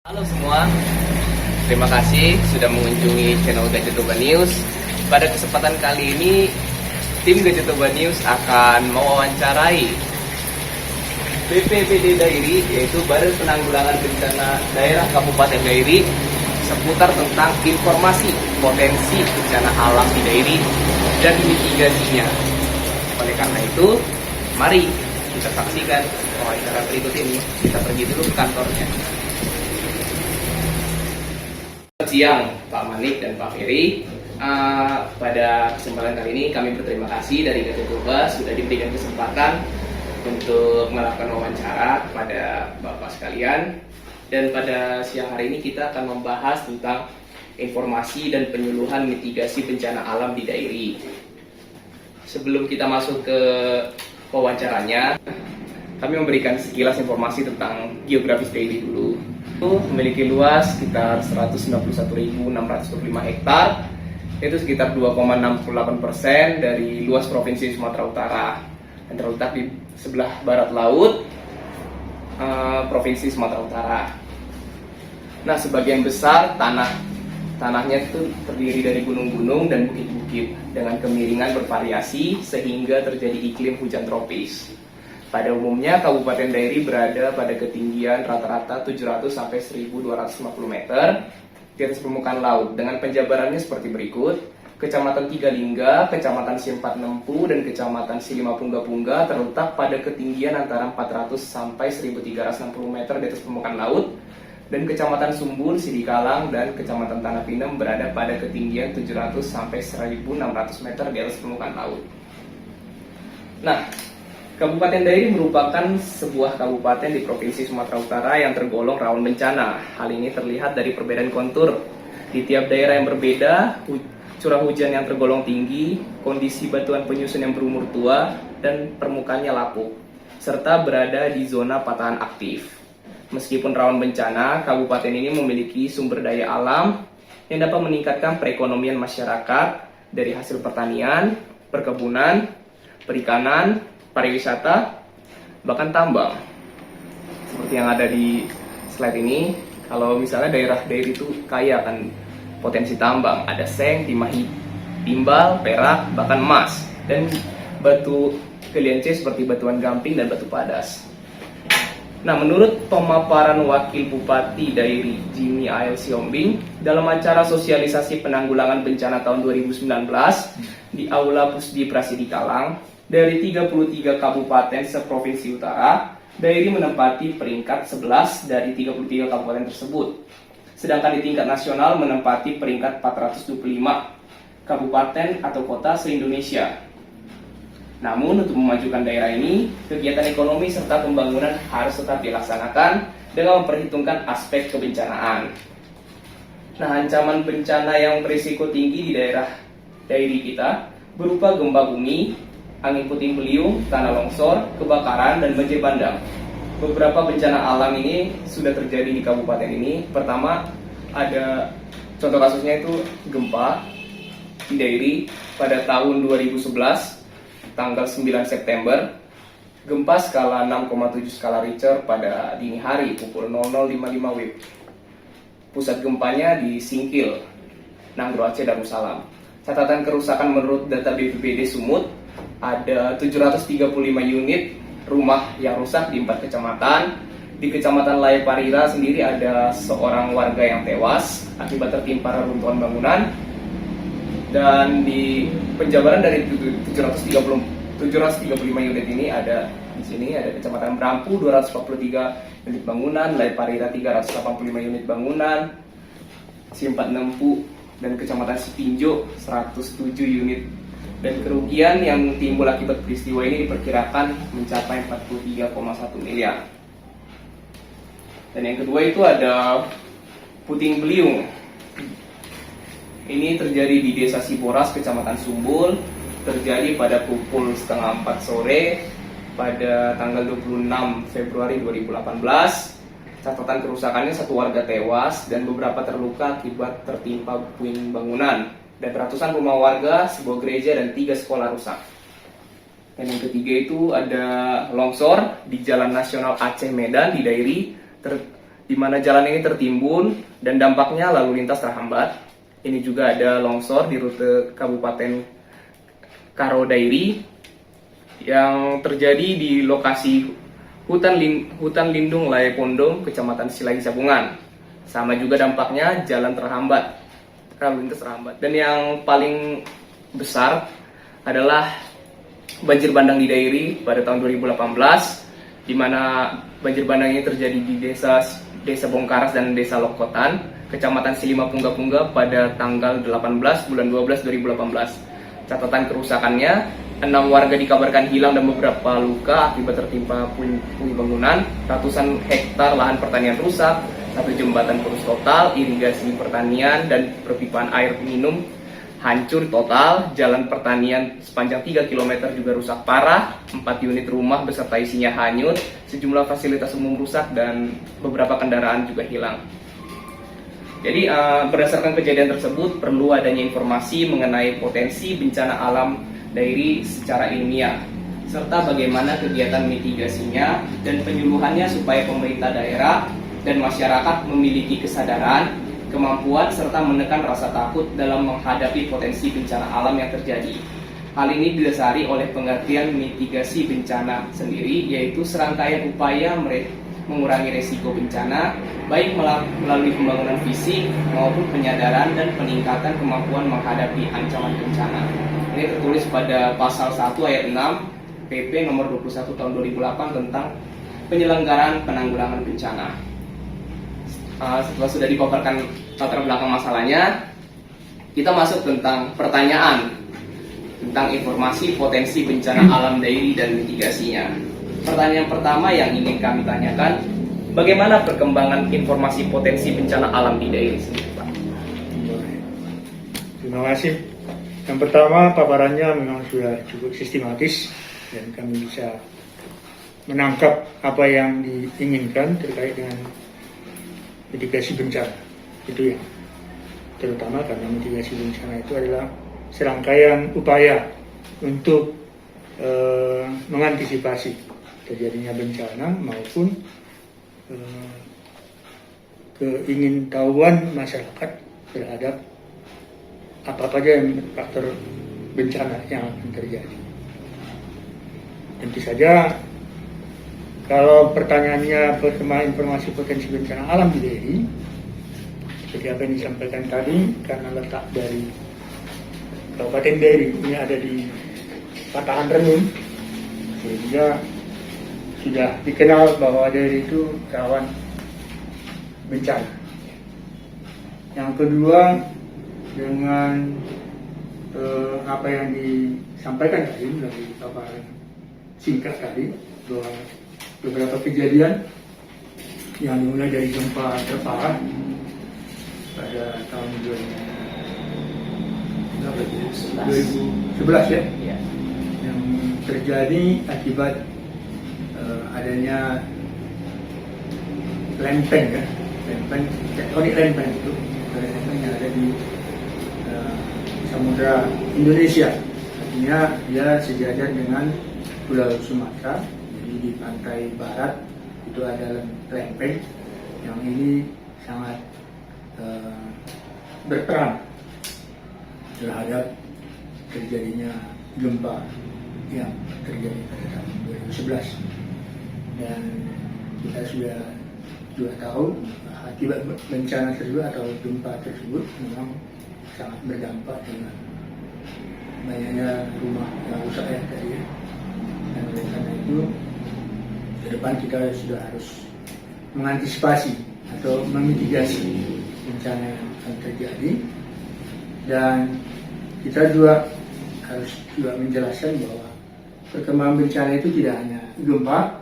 Halo semua, terima kasih sudah mengunjungi channel Gadgetoba News. Pada kesempatan kali ini, tim Gadgetoba News akan mewawancarai BPBD Dairi, yaitu Badan Penanggulangan Bencana Daerah Kabupaten Dairi, seputar tentang informasi potensi bencana alam di Dairi dan mitigasinya. Oleh karena itu, mari kita saksikan wawancara berikut ini. Kita pergi dulu ke kantornya. Selamat siang Pak Manik dan Pak Ferry. Pada kesempatan kali ini kami berterima kasih dari Gadgetoba sudah diberikan kesempatan untuk melakukan wawancara kepada Bapak sekalian. Dan pada siang hari ini kita akan membahas tentang informasi dan penyuluhan mitigasi bencana alam di Dairi. Sebelum kita masuk ke wawancaranya, kami memberikan sekilas informasi tentang geografis Dairi dulu. Memiliki luas sekitar 191.625 hektar, yaitu sekitar 2,68% dari luas Provinsi Sumatera Utara, dan terletak di sebelah barat laut Provinsi Sumatera Utara. Nah, sebagian besar tanahnya itu terdiri dari gunung-gunung dan bukit-bukit dengan kemiringan bervariasi sehingga terjadi iklim hujan tropis. Pada umumnya, Kabupaten Dairi berada pada ketinggian rata-rata 700 sampai 1.250 meter di atas permukaan laut, dengan penjabarannya seperti berikut. Kecamatan Tigalingga, Kecamatan Siempat Nempu, dan Kecamatan Silima Pungga terletak pada ketinggian antara 400 sampai 1.360 meter di atas permukaan laut, dan Kecamatan Sumbul, Sidikalang, dan Kecamatan Tanah Pinem berada pada ketinggian 700 sampai 1.600 meter di atas permukaan laut. Nah, Kabupaten Dairi merupakan sebuah kabupaten di Provinsi Sumatera Utara yang tergolong rawan bencana. Hal ini terlihat dari perbedaan kontur. Di tiap daerah yang berbeda, curah hujan yang tergolong tinggi, kondisi batuan penyusun yang berumur tua, dan permukaannya lapuk, serta berada di zona patahan aktif. Meskipun rawan bencana, kabupaten ini memiliki sumber daya alam yang dapat meningkatkan perekonomian masyarakat dari hasil pertanian, perkebunan, perikanan, pariwisata, bahkan tambang. Seperti yang ada di slide ini, kalau misalnya daerah Dairi itu kaya akan potensi tambang, ada seng, timah, timbal, perak, bahkan emas, dan batu geliance seperti batuan gamping dan batu padas. Nah, menurut pemaparan Wakil Bupati Dairi, Jimmy Ael Siombing, dalam acara sosialisasi penanggulangan bencana tahun 2019 di Aula Pusdi Prasidikalang, dari 33 kabupaten seprovinsi utara, Dairi menempati peringkat 11 dari 33 kabupaten tersebut. Sedangkan di tingkat nasional menempati peringkat 425 kabupaten atau kota se-Indonesia. Namun, untuk memajukan daerah ini, kegiatan ekonomi serta pembangunan harus tetap dilaksanakan dengan memperhitungkan aspek kebencanaan. Nah, ancaman bencana yang berisiko tinggi di daerah Dairi kita berupa gempa bumi, angin puting beliung, tanah longsor, kebakaran, dan banjir bandang. Beberapa bencana alam ini sudah terjadi di kabupaten ini. Pertama, ada contoh kasusnya itu gempa di Dairi pada tahun 2011, tanggal 9 September. Gempa skala 6,7 skala Richter pada dini hari pukul 00.55 WIB. Pusat gempanya di Singkil, Nanggro Aceh, Darussalam. Catatan kerusakan menurut data BPBD Sumut, ada 735 unit rumah yang rusak di 4 kecamatan. Di Kecamatan Layeparira sendiri ada seorang warga yang tewas akibat tertimpa reruntuhan bangunan. Dan di penjabaran dari 735 unit ini ada di sini ada Kecamatan Brampu 243 unit bangunan, Layeparira 385 unit bangunan, Siempat Nempu dan Kecamatan Sipinjo 107 unit. Dan kerugian yang timbul akibat peristiwa ini diperkirakan mencapai 43,1 miliar. Dan yang kedua itu ada puting beliung. Ini terjadi di Desa Siboras, Kecamatan Sumbul, terjadi pada pukul setengah 4 sore pada tanggal 26 Februari 2018. Catatan kerusakannya satu warga tewas dan beberapa terluka akibat tertimpa puing bangunan. Dan ratusan rumah warga, sebuah gereja, dan 3 sekolah rusak. Dan yang ketiga itu ada longsor di Jalan Nasional Aceh Medan di Dairi, di mana jalan ini tertimbun dan dampaknya lalu lintas terhambat. Ini juga ada longsor di rute Kabupaten Karodairi yang terjadi di lokasi hutan lindung Layai Pondong, Kecamatan Silagi Sabungan. Sama juga dampaknya jalan terhambat, lalu lintas terhambat. Dan yang paling besar adalah banjir bandang di Dairi pada tahun 2018, di mana banjir bandang ini terjadi di Desa Bongkaras dan Desa Lokotan, Kecamatan Silima Pungga pada tanggal 18 bulan 12 2018. Catatan kerusakannya, 6 warga dikabarkan hilang dan beberapa luka akibat tertimpa puing bangunan, ratusan hektar lahan pertanian rusak, 1 jembatan putus total, irigasi pertanian dan perpipaan air minum hancur total, jalan pertanian sepanjang 3 km juga rusak parah, 4 unit rumah beserta isinya hanyut, sejumlah fasilitas umum rusak dan beberapa kendaraan juga hilang. Jadi berdasarkan kejadian tersebut perlu adanya informasi mengenai potensi bencana alam Dairi secara ilmiah, serta bagaimana kegiatan mitigasinya dan penyuluhannya supaya pemerintah daerah dan masyarakat memiliki kesadaran, kemampuan, serta menekan rasa takut dalam menghadapi potensi bencana alam yang terjadi. Hal ini didasari oleh pengertian mitigasi bencana sendiri, yaitu serangkaian upaya mengurangi resiko bencana, baik melalui pembangunan fisik maupun penyadaran dan peningkatan kemampuan menghadapi ancaman bencana. Ini tertulis pada pasal 1 ayat 6 PP nomor 21 tahun 2008 tentang penyelenggaraan penanggulangan bencana. Setelah sudah dipaparkan latar belakang masalahnya, kita masuk tentang pertanyaan tentang informasi potensi bencana alam Dairi dan mitigasinya. Pertanyaan pertama yang ingin kami tanyakan, bagaimana perkembangan informasi potensi bencana alam di Dairi sendiri, Pak? Terima kasih. Yang pertama, paparannya memang sudah cukup sistematis dan kami bisa menangkap apa yang diinginkan terkait dengan mitigasi bencana. Itu yang terutama, karena mitigasi bencana itu adalah serangkaian upaya untuk mengantisipasi terjadinya bencana maupun keingintahuan masyarakat terhadap apa saja yang faktor bencana yang akan terjadi. Tentu saja kalau pertanyaannya perkembangan informasi potensi bencana alam di Dairi, seperti apa yang disampaikan tadi, karena letak dari Kabupaten Dairi ini ada di Patahan Renung, sehingga sudah dikenal bahwa Dairi itu rawan bencana. Yang kedua, dengan apa yang disampaikan tadi melalui paparan singkat tadi, bahwa beberapa kejadian yang dimulai dari gempa terparah pada tahun 2011 ya, yang terjadi akibat adanya lempeng ya, tektonik lempeng itu yang ada di Samudra Indonesia. Artinya dia sejajar dengan Pulau Sumatera. Jadi di pantai barat itu ada lempeng yang ini sangat berperan terhadap terjadinya gempa yang terjadi pada tahun 2011. Dan kita sudah 2 tahun akibat bencana tersebut atau gempa tersebut memang sangat berdampak dengan banyaknya rumah yang rusak ya tadi ya. Dan oleh karena itu ke depan kita sudah harus mengantisipasi atau memitigasi bencana yang akan terjadi, dan kita juga harus menjelaskan bahwa perkembangan bencana itu tidak hanya gempa,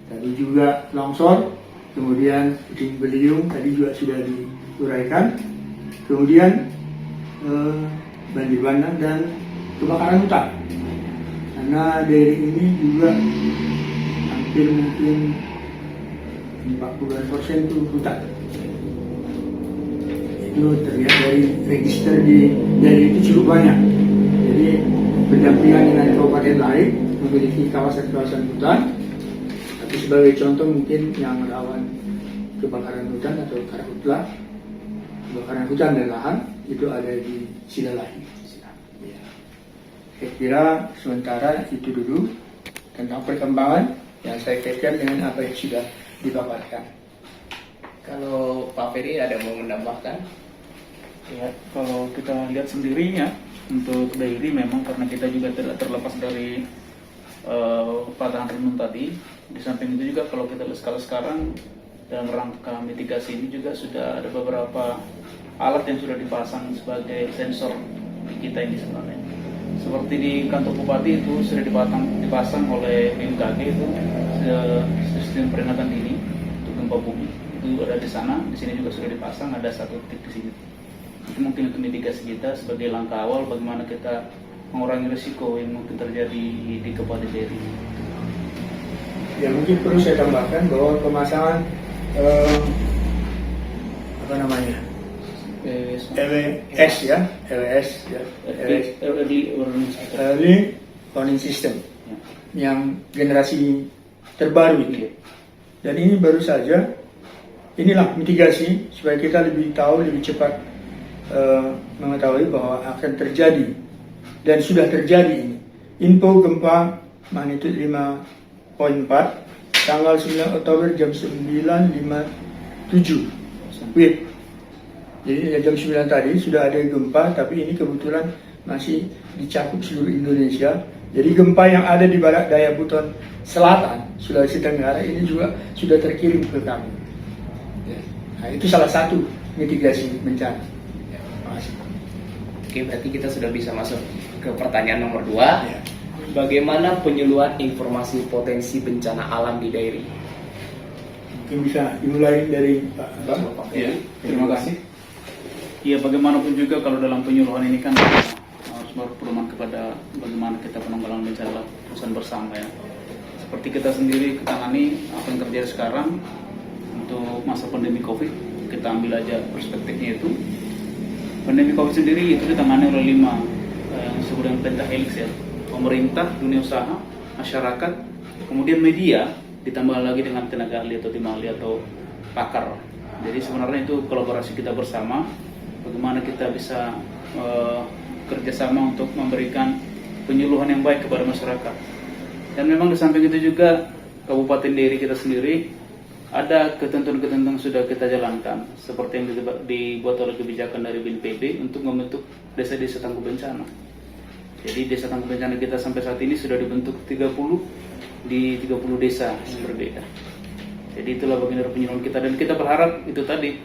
tapi juga longsor, kemudian puting beliung tadi juga sudah diuraikan, kemudian banjir bandang dan kebakaran hutan. Karena dari ini juga hampir mungkin 40% itu hutan. Itu terlihat dari register dari itu cukup banyak. Jadi berdampingan dengan kabupaten lain memiliki kawasan-kawasan hutan. Tapi sebagai contoh mungkin yang rawan kebakaran hutan atau karhutla, kebakaran hutan dan lahan itu ada di Silalahi. Ya. Saya kira sementara itu dulu tentang perkembangan yang saya kaitkan dengan apa yang sudah dipaparkan. Kalau Pak Ferry ada mau menambahkan? Ya, kalau kita lihat sendirinya untuk dairy memang karena kita juga tidak terlepas dari patahan renung tadi. Di samping itu juga kalau kita lihat skala sekarang dalam rangka mitigasi ini juga sudah ada beberapa alat yang sudah dipasang sebagai sensor di kita ini sebenarnya. Seperti di kantor bupati itu sudah dipasang oleh BMKG itu sistem peringatan dini untuk gempa bumi. Itu ada di sana, di sini juga sudah dipasang, ada satu titik di sini. Itu mungkin untuk mitigasi kita sebagai langkah awal bagaimana kita mengurangi risiko yang mungkin terjadi di Kabupaten Deri. Ya mungkin perlu saya tambahkan bahwa pemasangan apa namanya LWS ya, Early Warning System yang generasi terbaru ini. Dan ini baru saja, inilah mitigasi supaya kita lebih tahu, lebih cepat mengetahui bahwa akan terjadi dan sudah terjadi ini. Info gempa magnitudo 5.4 tanggal 9 Oktober jam 9.57 WIB. Jadi jam 9 tadi sudah ada gempa, tapi ini kebetulan masih dicakup seluruh Indonesia. Jadi gempa yang ada di barat daya Buton Selatan, Sulawesi Tenggara ini juga sudah terkirim ke kami. Nah, itu salah satu mitigasi bencana. Terima kasih. Oke, berarti kita sudah bisa masuk ke pertanyaan nomor 2. Ya. Bagaimana penyuluhan informasi potensi bencana alam di daerah? Mungkin bisa dimulai dari Pak Abang. Ya, terima kasih. Ya, bagaimanapun juga kalau dalam penyuluhan ini kan harus berpedoman kepada bagaimana kita penanggulangan bencana perusahaan bersama ya. Seperti kita sendiri ketangani apa yang terjadi sekarang untuk masa pandemi COVID, kita ambil aja perspektifnya itu. Pandemi COVID sendiri itu ditangani oleh 5 yang disebut dengan pentahelix ya. Pemerintah, dunia usaha, masyarakat, kemudian media, ditambah lagi dengan tenaga ahli atau tim ahli atau pakar. Jadi sebenarnya itu kolaborasi kita bersama, bagaimana kita bisa kerjasama untuk memberikan penyuluhan yang baik kepada masyarakat. Dan memang di samping itu juga Kabupaten Deri kita sendiri ada ketentuan-ketentuan yang sudah kita jalankan, seperti yang dibuat oleh kebijakan dari BNPB untuk membentuk desa-desa tangguh bencana. Jadi desa tangguh bencana kita sampai saat ini sudah dibentuk 30 di 30 desa yang berbeda. Jadi itulah bagian dari penyuluhan kita, dan kita berharap itu tadi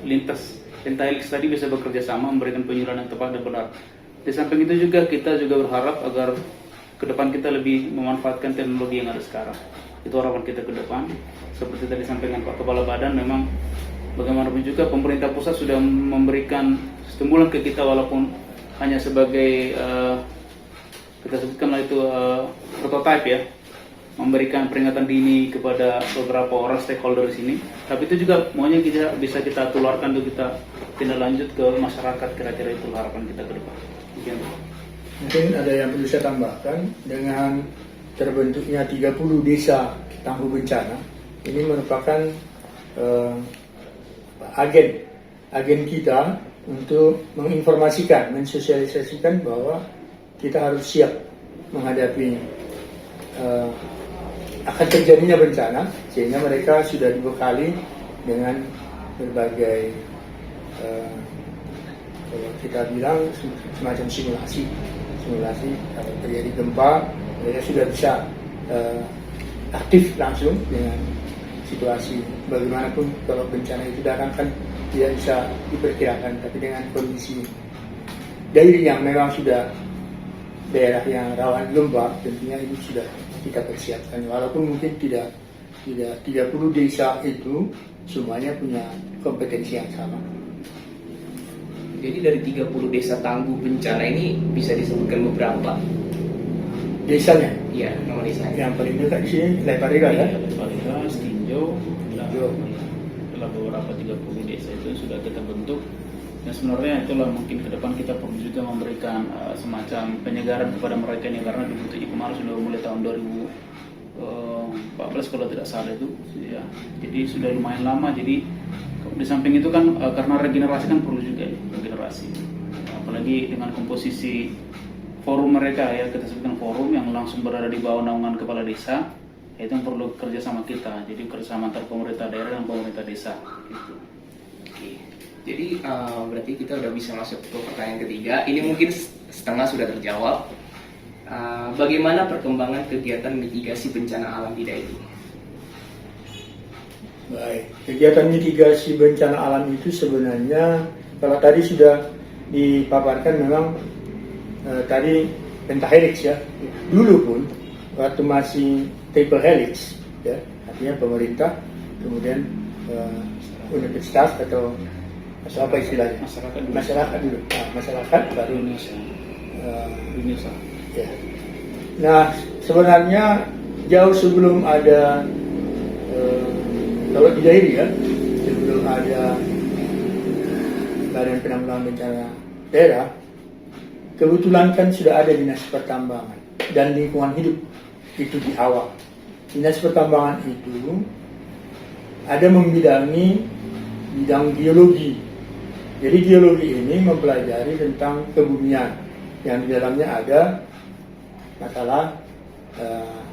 lintas Pentahelix tadi bisa bekerja sama memberikan penyuluhan yang tepat dan benar. Di samping itu juga kita juga berharap agar ke depan kita lebih memanfaatkan teknologi yang ada sekarang. Itu harapan kita ke depan. Seperti tadi disampaikan Pak Kepala Badan, memang bagaimanapun juga pemerintah pusat sudah memberikan stimulan ke kita walaupun hanya sebagai kita sebutkanlah itu prototype ya, memberikan peringatan dini kepada beberapa orang stakeholder di sini. Tapi itu juga maunya kita bisa kita tularkan untuk kita tindak lanjut ke masyarakat, kira-kira itu harapan kita ke depan. Mungkin ada yang perlu saya tambahkan, dengan terbentuknya 30 desa tangguh bencana, ini merupakan agen kita untuk menginformasikan, mensosialisasikan bahwa kita harus siap menghadapi akan terjadinya bencana, sehingga mereka sudah dibekali dengan berbagai kalau kita bilang semacam simulasi kalau terjadi gempa, mereka sudah bisa aktif langsung dengan situasi. Bagaimanapun kalau bencana itu datang kan tidak bisa diperkirakan, tapi dengan kondisi daerah yang memang sudah daerah yang rawan gempa, tentunya ini sudah kita persiapkan. Walaupun mungkin tidak 30 desa itu semuanya punya kompetensi yang sama. Jadi dari 30 desa tangguh bencana ini bisa disebutkan beberapa Desanya? Iya, nama desanya. Yang paling dekat di sini Leparega ya? Leparega, Stinjo, Stinjo. Itulah beberapa 30 desa itu sudah kita bentuk. Dan sebenarnya itulah mungkin ke depan kita perlu juga memberikan semacam penyegaran kepada mereka ini, karena dibentuknya kemarin sudah mulai tahun 2019 14 kalau tidak salah itu ya. Jadi sudah lumayan lama. Jadi di samping itu kan karena regenerasi kan perlu juga ya, regenerasi. Apalagi dengan komposisi forum mereka ya, kita sebutkan forum yang langsung berada di bawah naungan kepala desa, itu yang perlu kerjasama kita. Jadi kerjasama antar pemerintah daerah dan pemerintah desa. Gitu. Oke. Jadi berarti kita udah bisa masuk ke pertanyaan ketiga. Ini mungkin setengah sudah terjawab. Bagaimana perkembangan kegiatan mitigasi bencana alam di daerah ini? Baik, kegiatan mitigasi bencana alam itu sebenarnya kalau tadi sudah dipaparkan memang tadi pentahelix ya. Dulu pun waktu masih triple helix ya, artinya pemerintah, kemudian universitas atau apa istilahnya? Masyarakat dulu. Nah, masyarakat baru Indonesia. ya. Nah, sebenarnya jauh sebelum ada kalau di daerah ya, sebelum ada Badan Penanggulangan Bencana Daerah, kebetulan kan sudah ada dinas pertambangan dan lingkungan hidup itu di awal. Dinas pertambangan itu ada membidangi bidang geologi. Jadi geologi ini mempelajari tentang kebumian yang di dalamnya ada masalah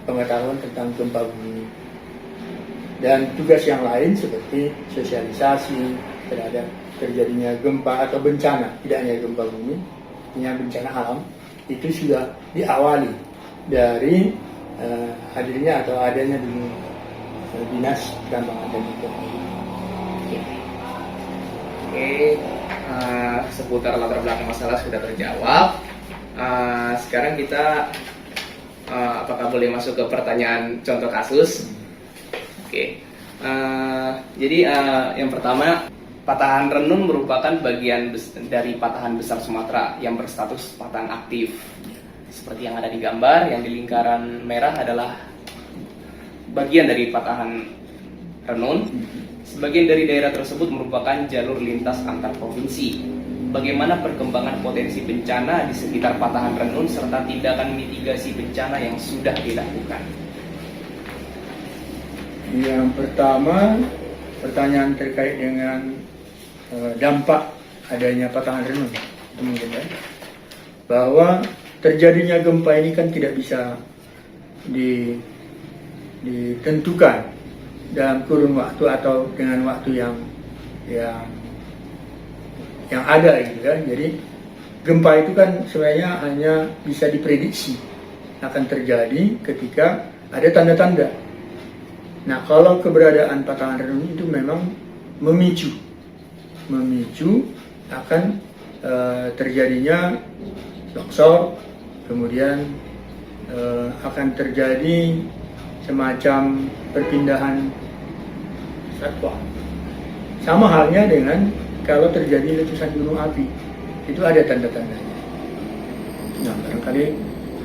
pengetahuan tentang gempa bumi dan tugas yang lain seperti sosialisasi terhadap terjadinya gempa atau bencana, tidak hanya gempa bumi, hanya bencana alam, itu sudah diawali dari hadirnya atau adanya dulu dinas pertambangan dan lingkungan hidup. Oke, seputar latar belakang masalah sudah terjawab. Sekarang kita apakah boleh masuk ke pertanyaan contoh kasus? Oke, jadi yang pertama, patahan Renun merupakan bagian dari patahan besar Sumatera yang berstatus patahan aktif. Seperti yang ada di gambar, yang di lingkaran merah adalah bagian dari patahan Renun. Sebagian dari daerah tersebut merupakan jalur lintas antar provinsi. Bagaimana perkembangan potensi bencana di sekitar patahan Renun serta tindakan mitigasi bencana yang sudah dilakukan? Yang pertama, pertanyaan terkait dengan dampak adanya patahan Renun, bahwa terjadinya gempa ini kan tidak bisa ditentukan dalam kurun waktu atau dengan waktu yang ada gitu kan. Jadi gempa itu kan sebenarnya hanya bisa diprediksi akan terjadi ketika ada tanda-tanda. Nah, kalau keberadaan patahan Renun itu memang memicu akan terjadinya longsor, kemudian akan terjadi semacam perpindahan satwa. Sama halnya dengan kalau terjadi letusan gunung api, itu ada tanda-tandanya. Nah, barangkali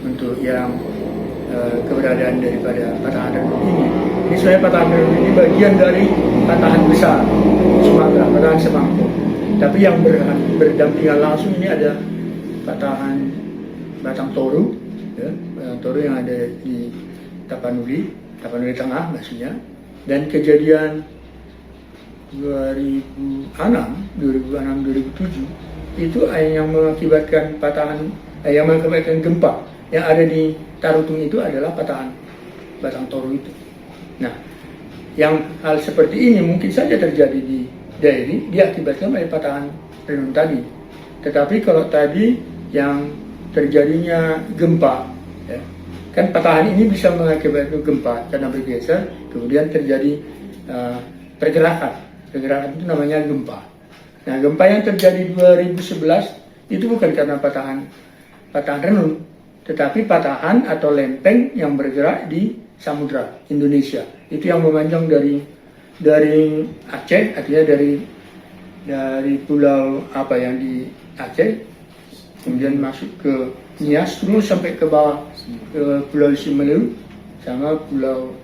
untuk yang keberadaan daripada patahan Renun ini sebenarnya patahan Renun ini bagian dari patahan besar Sumatera, patahan Semangko. Tapi yang berdampingan langsung ini ada patahan Batang Toru, ya, Batang Toru yang ada di Tapanuli Tengah maksudnya, dan kejadian 2006-2007 itu yang mengakibatkan yang mengakibatkan gempa yang ada di Tarutung itu adalah patahan Batang Toru itu. Nah, yang hal seperti ini mungkin saja terjadi di daerah diakibatkan oleh patahan Renun tadi. Tetapi kalau tadi yang terjadinya gempa, ya, kan patahan ini bisa mengakibatkan gempa karena bergeser, kemudian terjadi pergerakan. Pergerakan itu namanya gempa. Nah, gempa yang terjadi 2011 itu bukan karena patahan Renun, tetapi patahan atau lempeng yang bergerak di Samudra Indonesia. Itu yang memanjang dari Aceh, artinya dari pulau apa yang di Aceh, kemudian masuk ke Nias, terus sampai ke bawah ke Pulau Simeuleuh sama pulau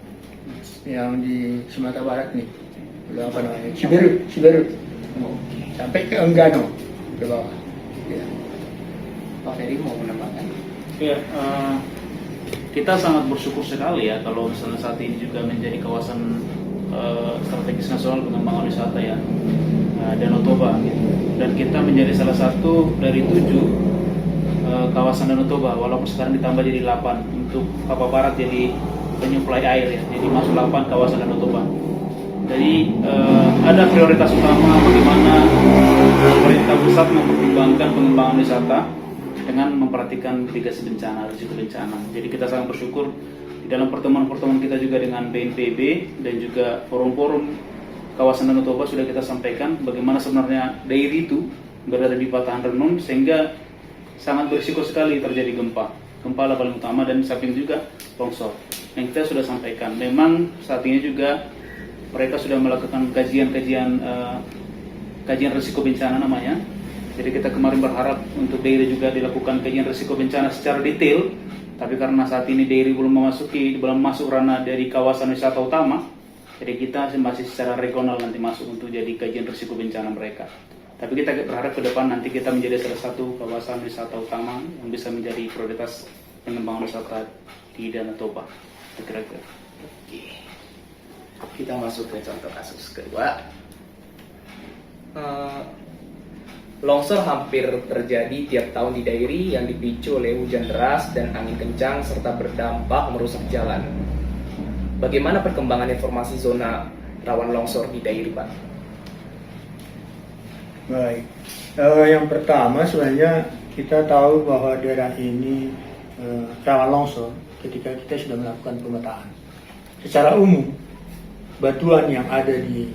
yang di Sumatera Barat nih, pulau apa namanya, Siberut, sampai ke Enggano ke bawah. Ya. Pak Ferry mau menambahkan? Ya, kita sangat bersyukur sekali ya kalau misalnya saat ini juga menjadi kawasan strategis nasional pengembangan wisata ya, Danau Toba gitu. Dan kita menjadi salah satu dari 7 kawasan Danau Toba, walaupun sekarang ditambah jadi 8 untuk Papua Barat jadi penyuplai air ya, jadi masuk 8 kawasan Danau Toba. Jadi ada prioritas utama bagaimana pemerintah pusat mempertimbangkan pengembangan wisata dengan memperhatikan mitigasi bencana, risiko bencana. Jadi kita sangat bersyukur di dalam pertemuan-pertemuan kita juga dengan BNPB dan juga forum-forum kawasan Danau Toba sudah kita sampaikan bagaimana sebenarnya daerah itu berada di patahan renung sehingga sangat berisiko sekali terjadi gempa. Gempa lah paling utama dan samping juga longsor. Yang kita sudah sampaikan, memang saat ini juga mereka sudah melakukan kajian risiko bencana namanya. Jadi kita kemarin berharap untuk daerah juga dilakukan kajian risiko bencana secara detail. Tapi karena saat ini daerah belum masuk ranah dari kawasan wisata utama, jadi kita masih secara regional nanti masuk untuk jadi kajian risiko bencana mereka. Tapi kita berharap ke depan nanti kita menjadi salah satu kawasan wisata utama yang bisa menjadi prioritas pengembangan wisata di Danau Toba. Kira-kira. Oke. Kita masuk ke contoh kasus kedua. Longsor hampir terjadi tiap tahun di daerah yang dipicu oleh hujan deras dan angin kencang serta berdampak merusak jalan. Bagaimana perkembangan informasi zona rawan longsor di daerah, Pak? Baik, yang pertama sebenarnya kita tahu bahwa daerah ini rawan longsor ketika kita sudah melakukan pemetaan. Secara umum, batuan yang ada di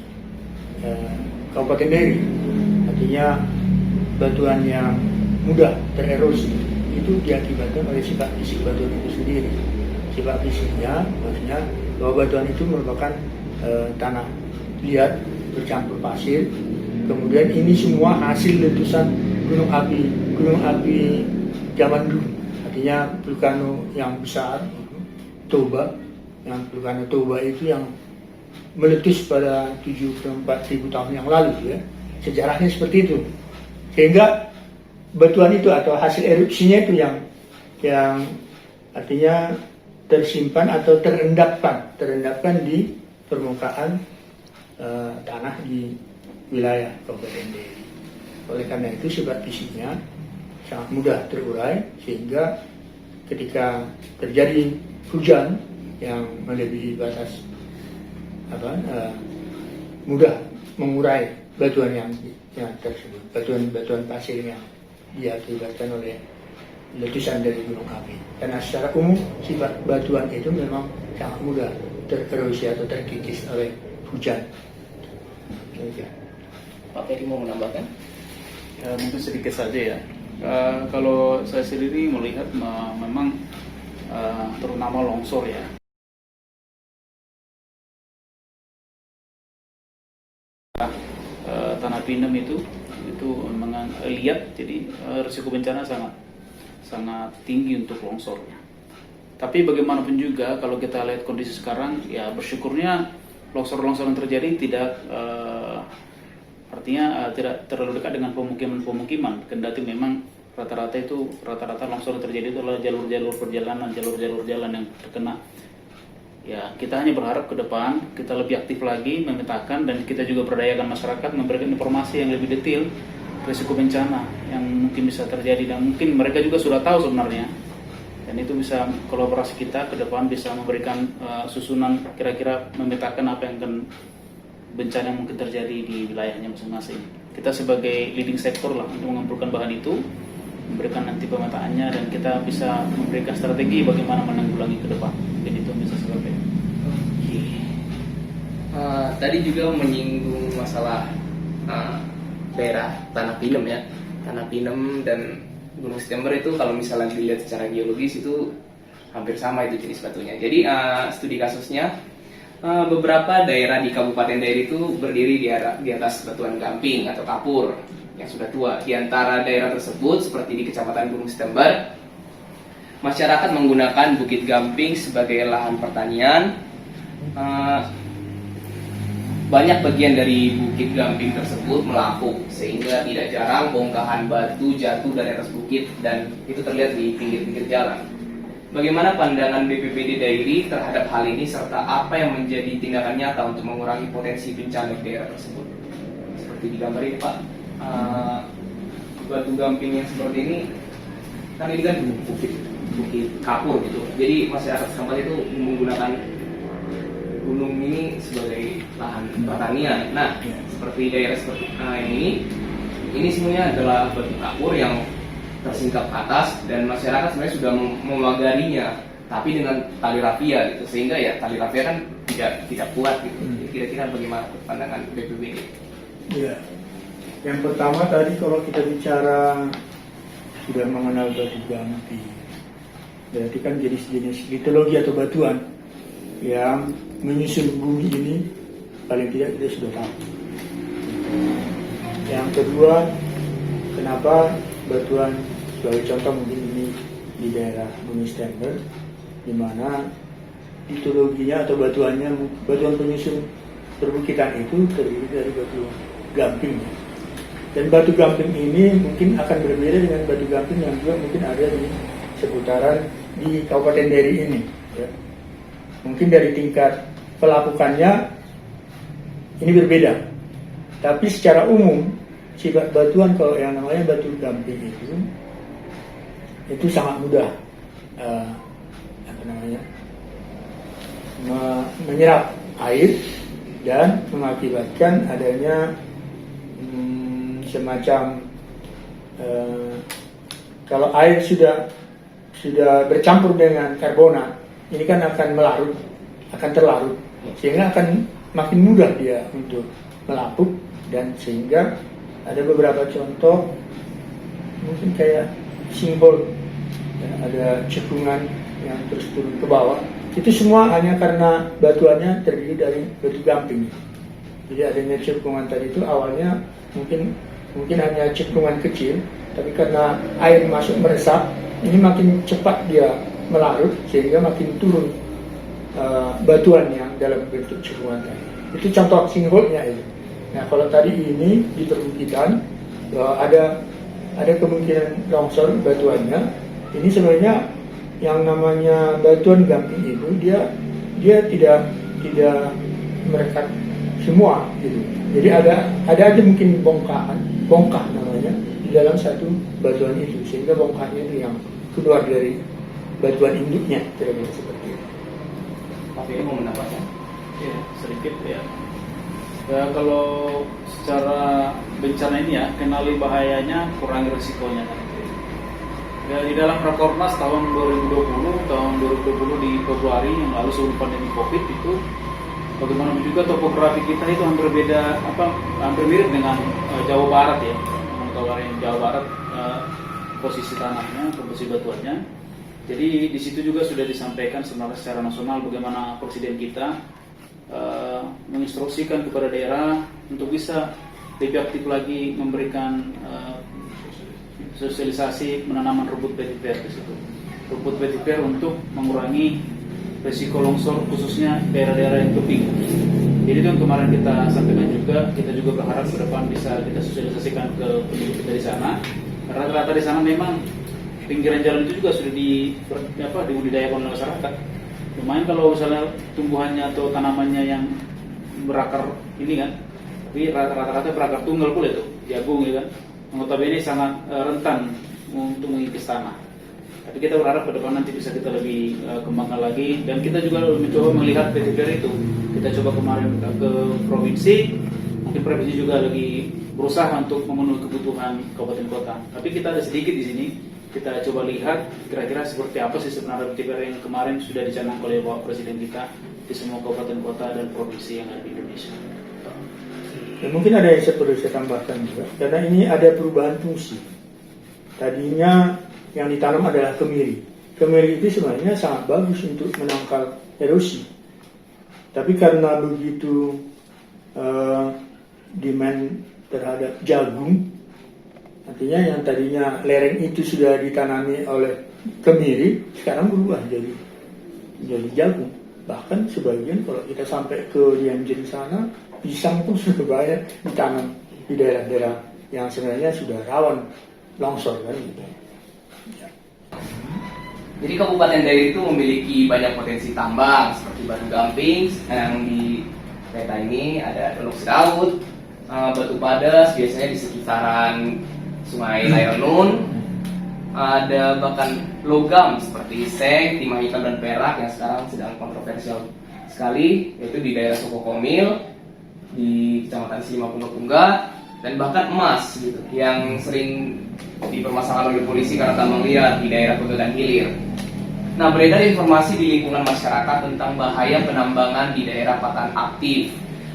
Kabupaten Dairi, artinya batuan yang mudah tererosi, itu diakibatkan oleh sifat fisik batuan itu sendiri. Sifat fisiknya maksudnya bahwa batuan itu merupakan tanah liat bercampur pasir. Kemudian ini semua hasil letusan gunung api zaman dulu, artinya vulkano yang besar, Toba, yang vulkano Toba itu yang meletus pada 74.000 tahun yang lalu ya. Sejarahnya seperti itu. Sehingga batuan itu atau hasil erupsinya itu yang artinya tersimpan atau terendapkan di permukaan tanah di wilayah Kabupaten Dairi. Oleh karena itu sifat fisiknya sangat mudah terurai sehingga ketika terjadi hujan yang melebihi batas mudah mengurai batuan yang tersebut, batuan pasir yang diakibatkan oleh letusan dari gunung api. Karena secara umum sifat batuan itu memang sangat mudah tererosi atau terkikis oleh hujan. Pak Ferry mau menambahkan? Ya, mungkin sedikit saja ya. Kalau saya sendiri melihat memang terutama longsor ya. Tanah Pinem itu memang liat, jadi risiko bencana sangat tinggi untuk longsor. Tapi bagaimanapun juga kalau kita lihat kondisi sekarang, ya bersyukurnya longsor-longsor yang terjadi artinya tidak terlalu dekat dengan pemukiman. Kendati memang rata-rata longsor yang terjadi itu adalah jalur-jalur perjalanan, jalur-jalur jalan yang terkena. Ya, kita hanya berharap ke depan kita lebih aktif lagi memetakan dan kita juga berdayakan masyarakat memberikan informasi yang lebih detail risiko bencana yang mungkin bisa terjadi dan mungkin mereka juga sudah tahu sebenarnya. Dan itu bisa kolaborasi kita ke depan bisa memberikan susunan kira-kira memetakan apa yang akan bencana yang mungkin terjadi di wilayahnya masing-masing. Kita sebagai leading sektor lah untuk mengumpulkan bahan itu, memberikan nanti pemetaannya dan kita bisa memberikan strategi bagaimana menanggulangi ke depan. Jadi itu bisa seperti itu. Tadi juga menyinggung masalah daerah Tanah Pinem ya. Tanah Pinem dan Gunung Stember itu kalau misalnya dilihat secara geologis itu hampir sama itu jenis batunya. Jadi studi kasusnya beberapa daerah di Kabupaten Dairi itu berdiri di atas batuan gamping atau kapur yang sudah tua. Di antara daerah tersebut seperti di Kecamatan Gunung Stember, masyarakat menggunakan Bukit Gamping sebagai lahan pertanian. Banyak bagian dari Bukit Gamping tersebut melapuk sehingga tidak jarang bongkahan batu jatuh dari atas bukit dan itu terlihat di pinggir-pinggir jalan. Bagaimana pandangan BPBD Dairi terhadap hal ini serta apa yang menjadi tindakan nyata untuk mengurangi potensi bencana di daerah tersebut? Seperti digambar ini Pak, batu gamping yang seperti ini kan bukit kapur gitu. Jadi masyarakat setempat itu menggunakan gunung ini sebagai lahan pertanian. Nah, seperti daerah seperti ini semuanya adalah batu kapur yang tersingkap ke atas dan masyarakat sebenarnya sudah memagarinya, tapi dengan tali rafia gitu, sehingga ya tali rafia kan tidak kuat gitu. Jadi kira-kira bagaimana pandangan BPBD? Ya, yang pertama tadi kalau kita bicara sudah mengenal batu gamping, berarti kan jenis-jenis litologi atau batuan yang menyusun bumi ini paling tidak kita sudah tahu. Yang kedua, kenapa batuan, sebagai contoh mungkin ini di daerah Gunung Stender, di mana litologinya atau batuan penyusun perbukitan itu terdiri dari batu gamping. Dan batu gamping ini mungkin akan berbeda dengan batu gamping yang juga mungkin ada di seputaran di Kabupaten Dairi ini. Ya. Mungkin dari tingkat pelapukannya ini berbeda, tapi secara umum sifat batuan kalau yang namanya batu gamping itu sangat mudah menyerap air dan mengakibatkan adanya semacam kalau air sudah bercampur dengan karbonat, ini kan akan terlarut, sehingga akan makin mudah dia untuk melapuk, dan sehingga ada beberapa contoh mungkin kayak simbol ya, ada cekungan yang terus turun ke bawah. Itu semua hanya karena batuannya terdiri dari batu gamping. Jadi adanya cekungan tadi itu awalnya mungkin hanya cekungan kecil, tapi karena air masuk meresap, ini makin cepat dia melarut sehingga makin turun batuan yang dalam bentuk cekungan tadi. Itu contoh simbolnya itu. Nah, kalau tadi ini di perbukitan ada kemungkinan longsor batuannya. Ini sebenarnya yang namanya batuan gamping itu dia tidak merekat semua gitu. Jadi ada aja mungkin bongkah namanya di dalam satu batuan itu, sehingga bongkahnya itu yang keluar dari batuan induknya, kira-kira seperti itu. Pak Ferry mau menambahkan? Ya, sedikit ya. Ya, kalau secara bencana ini ya, kenali bahayanya, kurangi risikonya. Ya, di dalam Rakornas tahun 2020 di Februari yang lalu sebelum pandemi Covid itu, bagaimanapun juga topografi kita itu hampir mirip dengan Jawa Barat ya. Kalau yang Jawa Barat posisi tanahnya, posisi batuannya. Jadi di situ juga sudah disampaikan sebenarnya secara nasional bagaimana Presiden kita menginstruksikan kepada daerah untuk bisa lebih aktif lagi memberikan sosialisasi penanaman rumput vetiver di situ. Rumput vetiver untuk mengurangi risiko longsor khususnya daerah-daerah yang tebing. Jadi itu yang kemarin kita sampaikan juga, kita juga berharap ke depan bisa kita sosialisasikan ke penduduk kita di sana. Rata-rata di sana memang pinggiran jalan itu juga sudah dibudidayakan oleh masyarakat. Lumayan kalau misalnya tumbuhannya atau tanamannya yang berakar ini kan, tapi rata-rata berakar tunggal pula itu, jagung ya kan. Notabene sangat rentan untuk mengikis tanah. Tapi kita berharap ke depan nanti bisa kita lebih kembangkan lagi, dan kita juga mencoba melihat vetiver itu. Kita coba kemarin ke provinsi, mungkin provinsi juga lagi berusaha untuk memenuhi kebutuhan kabupaten kota. Tapi kita ada sedikit di sini. Kita coba lihat kira-kira seperti apa sih sebenarnya vetiver yang kemarin sudah dicanangkan oleh Bapak Presiden kita di semua kabupaten kota dan provinsi yang ada di Indonesia. Dan mungkin ada yang perlu saya tambahkan juga, karena ini ada perubahan fungsi. Tadinya yang ditanam adalah kemiri. Kemiri itu sebenarnya sangat bagus untuk menangkal erosi. Tapi karena begitu demand terhadap jagung, artinya yang tadinya lereng itu sudah ditanami oleh kemiri, sekarang berubah jadi jagung. Bahkan sebagian kalau kita sampai ke Lianjin sana, pisang pun sudah banyak ditanam di daerah-daerah yang sebenarnya sudah rawan longsor kan gitu. Ya. Jadi Kabupaten Dairi itu memiliki banyak potensi tambang seperti batu gamping yang di peta ini ada Teluk Sedaut, batu padas biasanya di sekitaran Sungai Layanun, ada bahkan logam seperti seng, timah hitam dan perak yang sekarang sedang kontroversial sekali, yaitu di daerah Sukokomil, di Kecamatan Silimapunga, dan bahkan emas gitu yang sering dipermasalahkan oleh polisi karena tambang liar di daerah Pegagan Hilir. Nah, beredar informasi di lingkungan masyarakat tentang bahaya penambangan di daerah patahan aktif,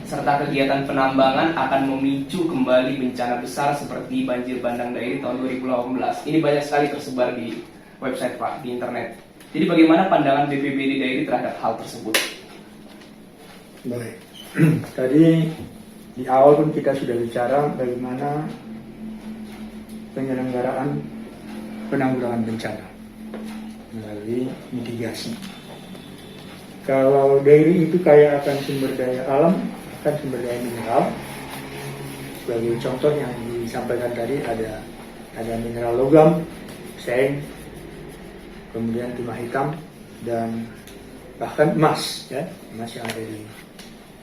serta kegiatan penambangan akan memicu kembali bencana besar seperti banjir bandang Dairi tahun 2018. Ini banyak sekali tersebar di website Pak, di internet. Jadi bagaimana pandangan BPBD Dairi terhadap hal tersebut? Baik, tadi di awal pun kita sudah bicara bagaimana penyelenggaraan penanggulangan bencana melalui mitigasi. Kalau Dairi itu kaya akan sumber daya alam, akan sumber daya mineral. Sebagai contoh yang disampaikan tadi ada mineral logam, seng, kemudian timah hitam, dan bahkan emas, ya, emas yang ada di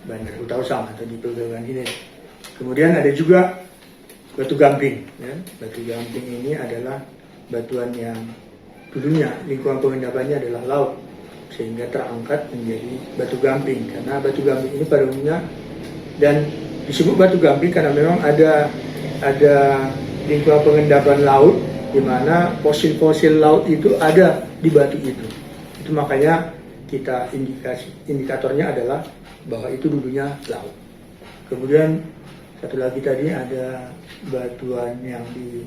Bandar Hutausam atau di Pegagan Hilir. Kemudian ada juga batu gamping, ya. Batu gamping ini adalah batuan yang dulunya lingkungan pengendapannya adalah laut, sehingga terangkat menjadi batu gamping. Karena batu gamping ini pada umumnya, dan disebut batu gamping karena memang ada lingkungan pengendapan laut di mana fosil-fosil laut itu ada di batu itu. Itu makanya kita indikatornya adalah bahwa itu dulunya laut. Kemudian satu lagi tadi ada batuan yang di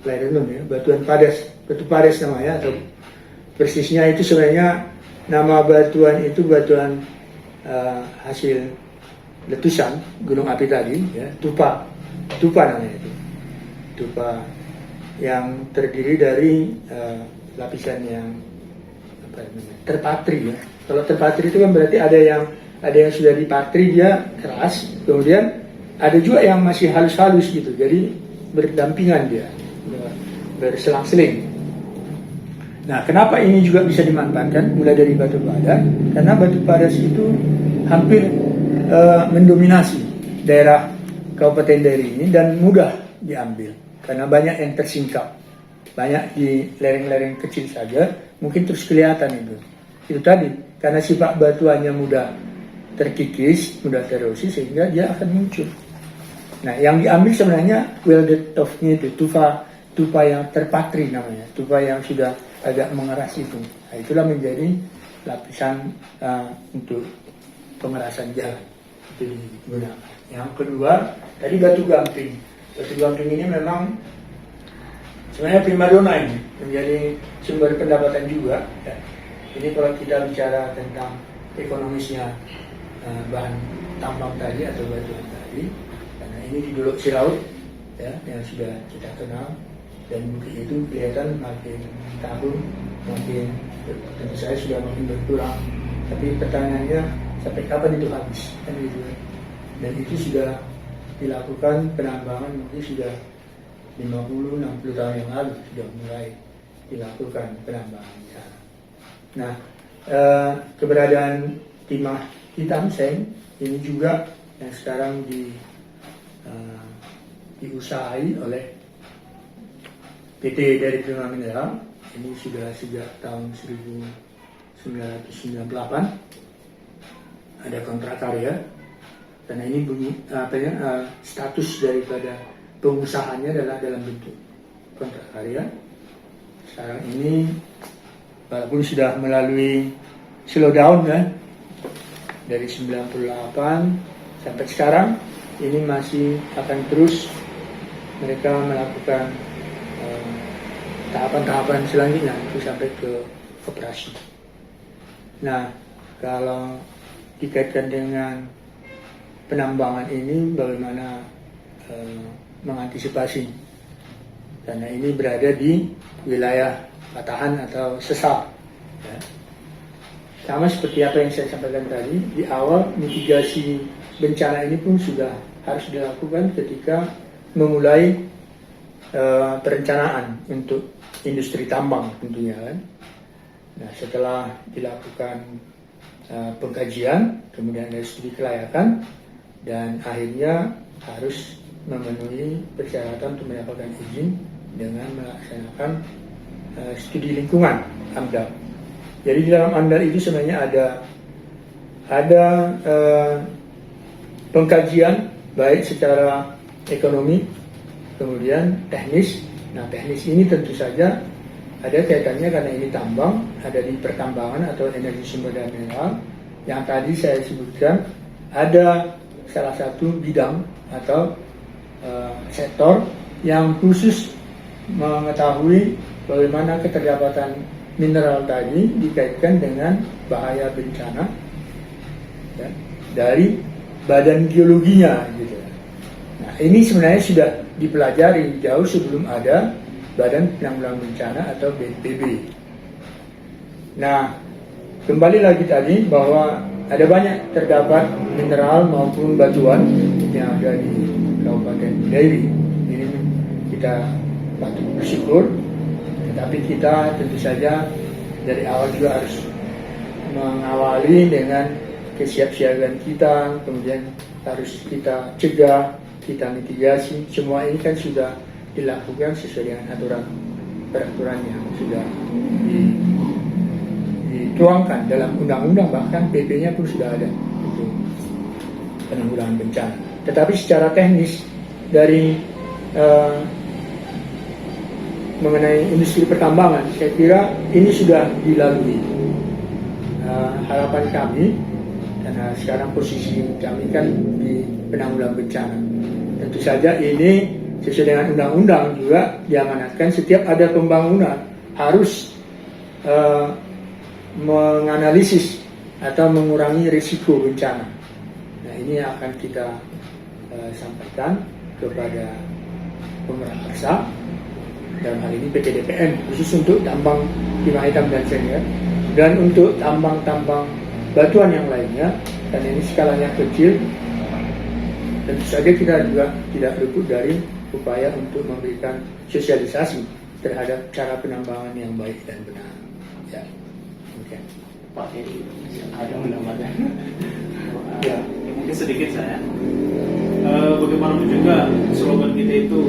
Layanun, ya, batuan padas, batu padas namanya, atau persisnya itu sebenarnya nama batuan itu batuan hasil letusan gunung api tadi, ya, tupa namanya itu, tupa yang terdiri dari lapisan yang terpatri, ya. Kalau terpatri itu kan berarti ada yang sudah dipatri, dia keras, kemudian ada juga yang masih halus-halus gitu, jadi berdampingan dia, berselang-seling. Nah, kenapa ini juga bisa dimanfaatkan mulai dari batu padas? Karena batu padas itu hampir mendominasi daerah Kabupaten Dairi ini dan mudah diambil karena banyak yang tersingkap, banyak di lereng-lereng kecil saja, mungkin terus kelihatan itu. Itu tadi, karena sifat batuannya mudah terkikis, mudah terosi, sehingga dia akan muncul. Nah, yang diambil sebenarnya welded tuff-nya itu, tupa yang terpatri namanya, tupa yang sudah agak mengeras itu. Nah, itulah menjadi lapisan untuk pengerasan jalan. Itu digunakan. Yang kedua, tadi batu gamping. Batu gamping ini memang sebenarnya primadona, ini menjadi sumber pendapatan juga, ya. Ini kalau kita bicara tentang ekonomisnya bahan tambang tadi atau batuan tadi, karena ini di Dolok Siraut, ya, yang sudah kita kenal, dan bukit itu kelihatan makin tahun makin, tentu saya sudah makin berkurang. Tapi pertanyaannya, sampai kapan itu habis, kan gitu. Dan itu sudah dilakukan penambangan mungkin sudah 50-60 tahun yang lalu sudah mulai dilakukan penambangan di sana. Nah, keberadaan timah hitam seng ini juga yang sekarang diusahai oleh PT Dairi Prima Mineral. Ini sudah sejak tahun 1998 ada kontrak karya, karena ini status daripada pengusahanya adalah dalam bentuk kontrak karya. Sekarang ini walaupun sudah melalui slowdown, ya, dari 98 sampai sekarang, ini masih akan terus mereka melakukan tahapan-tahapan selanjutnya itu sampai ke operasi. Nah, kalau dikaitkan dengan penambangan ini, bagaimana mengantisipasi, karena ini berada di wilayah patahan atau sesar, ya. Sama seperti apa yang saya sampaikan tadi di awal, mitigasi bencana ini pun sudah harus dilakukan ketika memulai perencanaan untuk industri tambang tentunya, kan. Nah, setelah dilakukan pengkajian, kemudian ada studi kelayakan, dan akhirnya harus memenuhi persyaratan untuk mendapatkan izin dengan melaksanakan studi lingkungan AMDAL. Jadi di dalam AMDAL itu sebenarnya ada pengkajian baik secara ekonomi, kemudian teknis. Nah, teknis ini tentu saja ada kaitannya karena ini tambang, ada di pertambangan atau energi sumber daya mineral. Yang tadi saya sebutkan, ada salah satu bidang atau sektor yang khusus mengetahui bagaimana keterlibatan mineral tadi dikaitkan dengan bahaya bencana ya, dari badan geologinya gitu. Nah, ini sebenarnya sudah dipelajari jauh sebelum ada Badan Penanggulangan Bencana atau BNPB. Nah, kembali lagi tadi bahwa ada banyak terdapat mineral maupun batuan yang ada di Kabupaten Dairi. Ini kita patut bersyukur, tetapi kita tentu saja dari awal juga harus mengawali dengan kesiapsiagaan kita, kemudian harus kita cegah, kita mitigasi. Semua ini kan sudah dilakukan sesuai dengan peraturan yang sudah dituangkan dalam undang-undang, bahkan PP-nya pun sudah ada untuk penanggulangan bencana. Tetapi secara teknis dari mengenai industri pertambangan, saya kira ini sudah dilalui. Harapan kami, karena sekarang posisi kami kan di penanggulangan bencana, tentu saja ini sesuai dengan undang-undang juga diamanatkan setiap ada pembangunan harus menganalisis atau mengurangi risiko bencana. Nah, ini yang akan kita sampaikan kepada pemerintah dalam hal ini PT DPN khusus untuk tambang timah hitam dan senior, dan untuk tambang-tambang batuan yang lainnya, dan ini skalanya kecil. Tentu saja kita juga tidak luput dari upaya untuk memberikan sosialisasi terhadap cara penambangan yang baik dan benar. Ya, okay. Pak Heri ada menambahkan? Ya, mungkin sedikit saya. Bagaimanapun juga slogan kita itu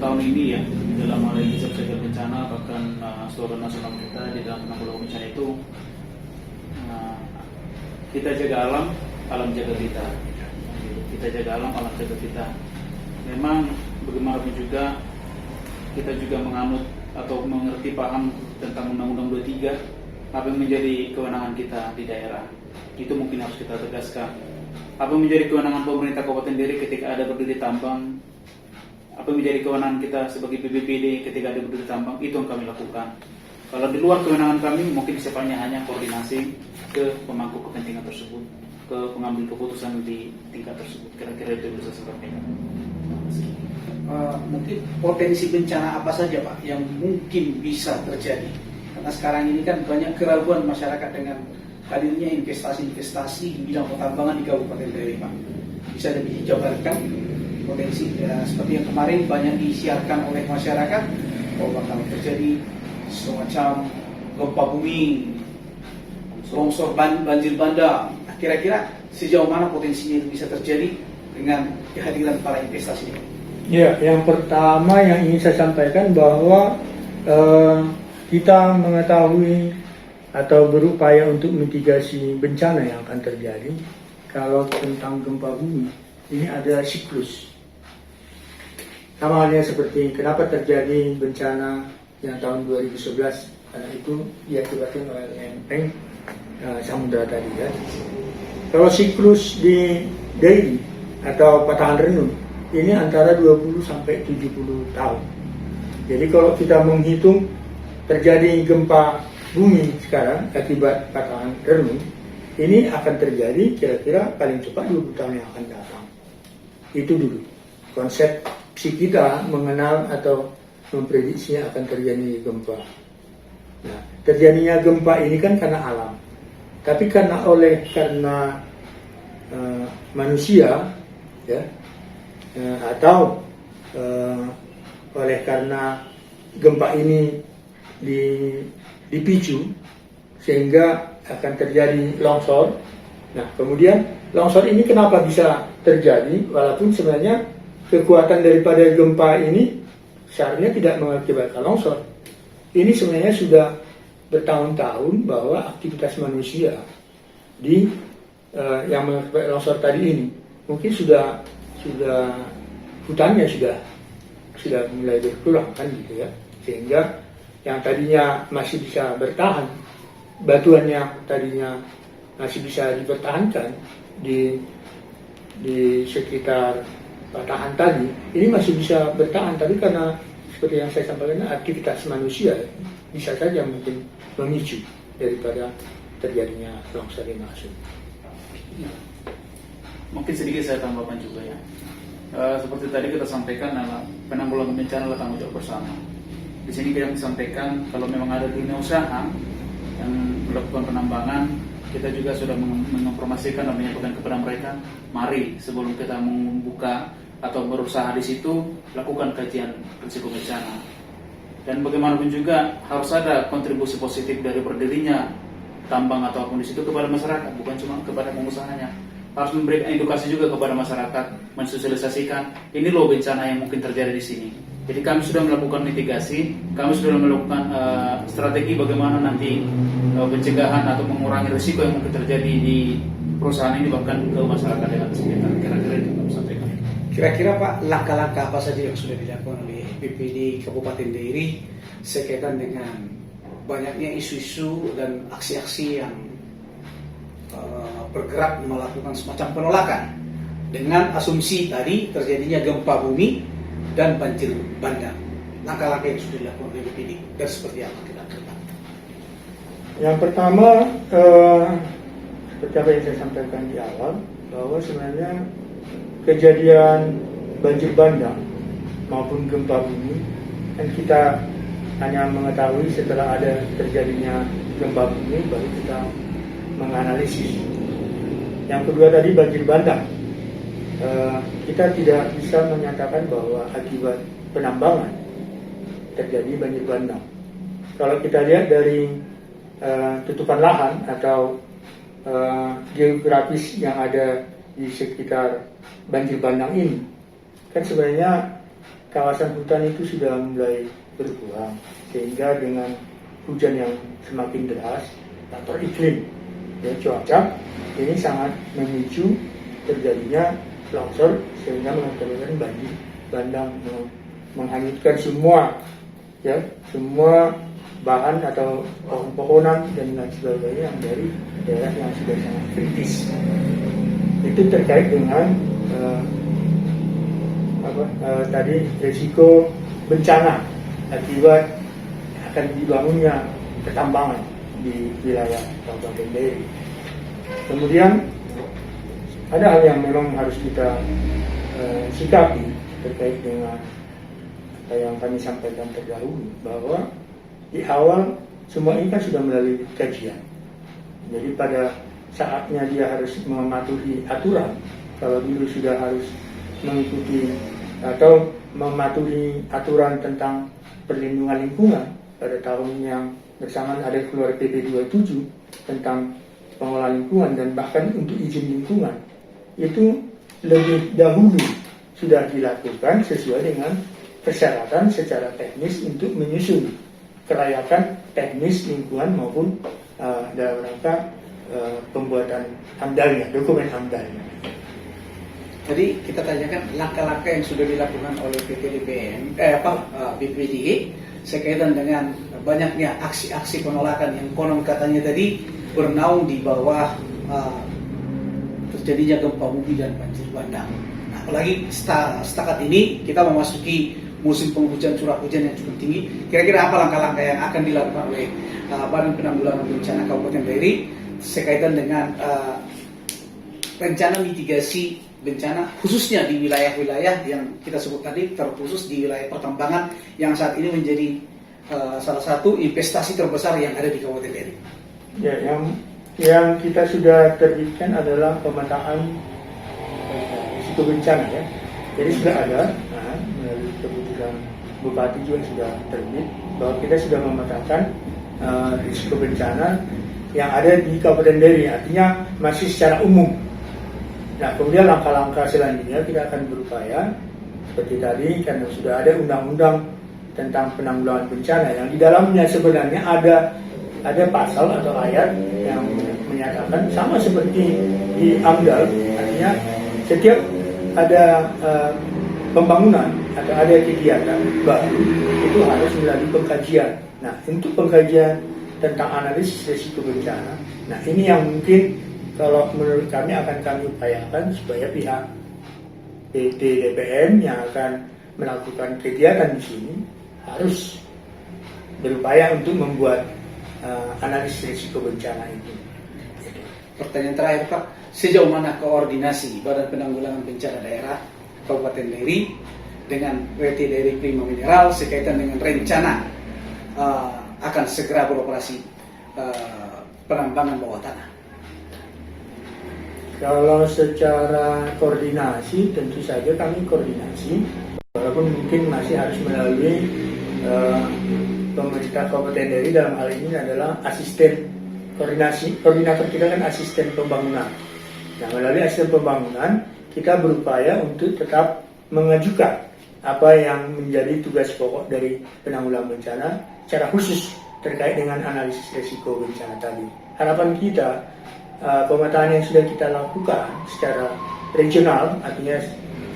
tahun ini ya, dalam hal ini siap bencana, bahkan slogan nasional kita di dalam penanggulangan bencana itu kita jaga alam, alam jaga kita. Kita jaga alam, alam jaga kita. Memang bagaimanapun juga kita juga menganut atau mengerti paham tentang Undang-Undang 23, apa yang menjadi kewenangan kita di daerah. Itu mungkin harus kita tegaskan. Apa yang menjadi kewenangan pemerintah Kabupaten Dairi ketika ada berdiri tambang, apa yang menjadi kewenangan kita sebagai BPBD ketika ada berdiri tambang, itu yang kami lakukan. Kalau di luar kewenangan kami, mungkin sifatnya hanya koordinasi ke pemangku kepentingan tersebut, ke pengambil keputusan di tingkat tersebut. Kira-kira itu bisa saya sampaikan. Mungkin potensi bencana apa saja Pak yang mungkin bisa terjadi? Karena sekarang ini kan banyak keraguan masyarakat dengan hadirnya investasi-investasi di bidang pertambangan di Kabupaten Dairi Pak. Bisa lebih dijabarkan potensi seperti yang kemarin banyak disiarkan oleh masyarakat bahwa bakal terjadi semacam gempa bumi, longsor, banjir bandang. Kira-kira sejauh mana potensinya itu bisa terjadi dengan kehadiran para investasi ini? Ya, yang pertama yang ingin saya sampaikan bahwa kita mengetahui atau berupaya untuk mitigasi bencana yang akan terjadi. Kalau tentang gempa bumi, ini ada siklus. Sama halnya seperti kenapa terjadi bencana yang tahun 2011, karena itu diakibatkan oleh lempeng samudra tadi ya. Kalau siklus di Dairi atau patahan renung, ini antara 20 sampai 70 tahun. Jadi kalau kita menghitung terjadi gempa bumi sekarang akibat patahan renung, ini akan terjadi kira-kira paling cepat 20 tahun yang akan datang. Itu dulu konsepsi kita mengenal atau memprediksi akan terjadi gempa. Nah, terjadinya gempa ini kan karena alam, tapi karena manusia ya, atau oleh karena gempa ini dipicu sehingga akan terjadi longsor. Nah, kemudian longsor ini kenapa bisa terjadi walaupun sebenarnya kekuatan daripada gempa ini seharusnya tidak mengakibatkan longsor. Ini sebenarnya sudah bertahun-tahun bahwa aktivitas manusia di yang mengakibatkan longsor tadi ini mungkin sudah hutannya sudah mulai berkurang kan gitu ya, sehingga yang tadinya masih bisa bertahan, batuan yang tadinya masih bisa dipertahankan di sekitar patahan tadi ini masih bisa bertahan, tapi karena seperti yang saya sampaikan aktivitas manusia bisa saja mungkin memicu daripada terjadinya longsor ini langsung. Mungkin sedikit saya tambahkan juga ya. Seperti tadi kita sampaikan, penanggulangan bencana adalah tanggung jawab bersama. Di sini kita sampaikan kalau memang ada dunia usaha yang melakukan penambangan, kita juga sudah menginformasikan dan menyampaikan kepada mereka, mari sebelum kita membuka atau berusaha di situ, lakukan kajian risiko bencana. Dan bagaimanapun juga harus ada kontribusi positif dari berdirinya tambang ataupun di situ kepada masyarakat, bukan cuma kepada pengusahanya. Harus memberikan edukasi juga kepada masyarakat, mensosialisasikan ini loh bencana yang mungkin terjadi di sini. Jadi kami sudah melakukan mitigasi, kami sudah melakukan strategi bagaimana nanti pencegahan atau mengurangi risiko yang mungkin terjadi di perusahaan ini bahkan ke masyarakat yang ada sekitar. Kira-kira itu kami sampaikan. Kira-kira Pak, langkah-langkah apa saja yang sudah dilakukan oleh BPD Kabupaten Dairi sekaitan dengan banyaknya isu-isu dan aksi-aksi yang bergerak melakukan semacam penolakan dengan asumsi tadi terjadinya gempa bumi dan banjir bandang. Langkah-langkah yang sudah dilakukan oleh BPD dan seperti apa kita ke depan? Yang pertama, seperti apa yang saya sampaikan di awal, bahwa sebenarnya kejadian banjir bandang maupun gempa bumi kan kita hanya mengetahui setelah ada terjadinya gempa bumi baru kita menganalisis. Yang kedua tadi banjir bandang, kita tidak bisa menyatakan bahwa akibat penambangan terjadi banjir bandang. Kalau kita lihat dari tutupan lahan atau geografis yang ada di sekitar banjir bandang ini, kan sebenarnya kawasan hutan itu sudah mulai berkurang, sehingga dengan hujan yang semakin deras, faktor iklim dan cuaca ini sangat memicu terjadinya longsor sehingga mengakibatkan banjir bandang, menghanyutkan semua bahan atau pohon-pohonan dan lain sebagainya yang dari daerah yang sudah sangat kritis. Itu terkait dengan tadi risiko bencana akibat akan dibangunnya pertambangan di wilayah Kabupaten Dairi. Kemudian ada hal yang memang harus kita sikapi terkait dengan apa yang kami sampaikan terdahulu, bahwa di awal semua ini kan sudah melalui kajian. Jadi pada saatnya dia harus mematuhi aturan. Kalau dulu sudah harus mengikuti atau mematuhi aturan tentang perlindungan lingkungan pada tahun yang bersamaan ada keluar PP 27 tentang pengelolaan lingkungan dan bahkan untuk izin lingkungan, itu lebih dahulu sudah dilakukan sesuai dengan persyaratan secara teknis untuk menyusun kelayakan teknis lingkungan maupun dalam rangka pembuatan AMDAL-nya, dokumen AMDAL-nya. Tadi kita tanyakan langkah-langkah yang sudah dilakukan oleh BPD sekaitan dengan banyaknya aksi-aksi penolakan yang konon katanya tadi bernaung di bawah terjadinya gempa bumi dan banjir bandang. Nah, apalagi setakat ini kita memasuki musim penghujan, curah hujan yang cukup tinggi. Kira-kira apa langkah-langkah yang akan dilakukan oleh Badan Penanggulangan Bencana Kabupaten Dairi sekaitan dengan rencana mitigasi bencana khususnya di wilayah-wilayah yang kita sebut tadi, terkhusus di wilayah pertambangan yang saat ini menjadi salah satu investasi terbesar yang ada di Kabupaten Dairi. Ya, yang kita sudah terbitkan adalah pemetaan risiko bencana ya. Jadi sudah ada, melalui keputusan Bupati juga sudah terbit bahwa kita sudah memetakan risiko bencana yang ada di Kabupaten Deri, artinya masih secara umum. Nah, kemudian langkah-langkah selanjutnya kita akan berupaya seperti tadi, karena sudah ada undang-undang tentang penanggulangan bencana yang di dalamnya sebenarnya ada pasal atau ayat yang menyatakan sama seperti di AMDAL, artinya setiap ada pembangunan atau ada kegiatan baru itu harus melalui pengkajian. Nah, untuk pengkajian tentang analisis risiko bencana, nah ini yang mungkin kalau menurut kami akan kami upayakan supaya pihak PT DPM yang akan melakukan kegiatan di sini harus berupaya untuk membuat analisis risiko bencana itu. Pertanyaan terakhir Pak, sejauh mana koordinasi Badan Penanggulangan Bencana Daerah Kabupaten Deri dengan PT Deri Prima Mineral sekaitan dengan rencana akan segera beroperasi penambangan bawah tanah? Kalau secara koordinasi tentu saja kami koordinasi, walaupun mungkin masih harus melalui pemerintah Kabupaten Deri, dalam hal ini adalah asisten koordinasi. Koordinator kita kan asisten pembangunan. Nah, melalui asisten pembangunan kita berupaya untuk tetap mengajukan apa yang menjadi tugas pokok dari penanggulangan bencana secara khusus terkait dengan analisis risiko bencana tadi. Harapan kita pemetaan yang sudah kita lakukan secara regional, artinya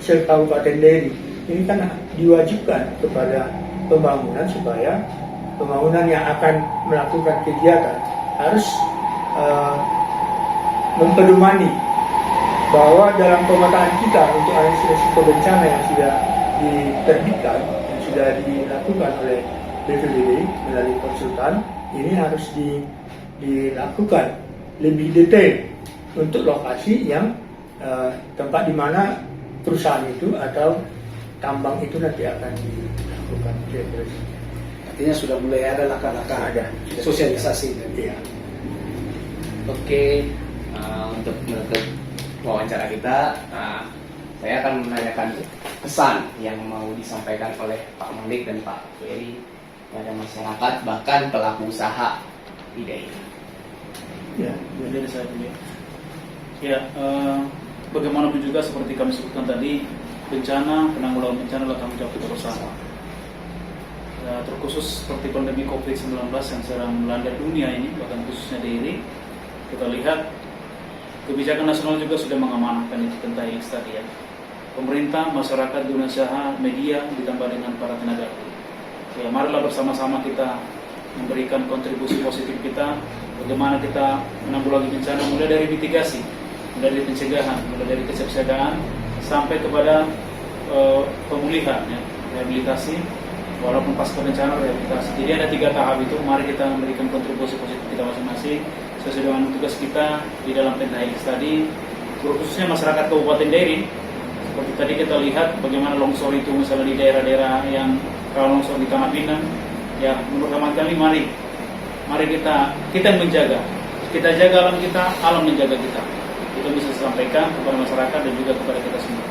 se-Kabupaten Deri ini kan diwajibkan kepada pembangunan supaya pembangunan yang akan melakukan kegiatan harus mempedomani bahwa dalam pemetaan kita untuk analisis risiko bencana yang sudah diterbitkan, yang sudah dilakukan oleh BPBD melalui konsultan, ini harus dilakukan lebih detail untuk lokasi yang tempat di mana perusahaan itu atau tambang itu nanti akan dilakukan. Artinya sudah mulai ada langkah-langkah, ada sosialisasi. Ya. Oke, untuk menutup wawancara kita, saya akan menanyakan pesan yang mau disampaikan oleh Pak Malik dan Pak Ferry pada masyarakat, bahkan pelaku usaha di daerah. Ya, jadi saya dulu. Ya, bagaimanapun juga seperti kami sebutkan tadi, bencana, penanggulangan bencana adalah tanggung jawab kita bersama. Ya, terkhusus seperti pandemi COVID-19 yang sedang melanda dunia ini, bahkan khususnya Deri, kita lihat kebijakan nasional juga sudah mengamanahkan itu tentang yang tadi ya. Pemerintah, masyarakat, dunia usaha, media, ditambah dengan para tenaga ahli. Ya, marilah bersama-sama kita memberikan kontribusi positif kita, bagaimana kita menanggulangi bencana, mulai dari mitigasi, mulai dari pencegahan, mulai dari kesiapsiagaan, sampai kepada pemulihan, ya, rehabilitasi, walaupun pasca bencana rehabilitasi. Jadi ada 3 tahap itu, mari kita memberikan kontribusi positif kita masing-masing, sesuai dengan tugas kita di dalam Pentahelix tadi, khususnya masyarakat Kabupaten Deri. Seperti tadi kita lihat bagaimana longsor itu misalnya di daerah-daerah yang kalau longsor di Tanah Pinang, ya menurut hemat kami mari kita menjaga, kita jaga alam kita, alam menjaga kita. Itu bisa disampaikan kepada masyarakat dan juga kepada kita semua.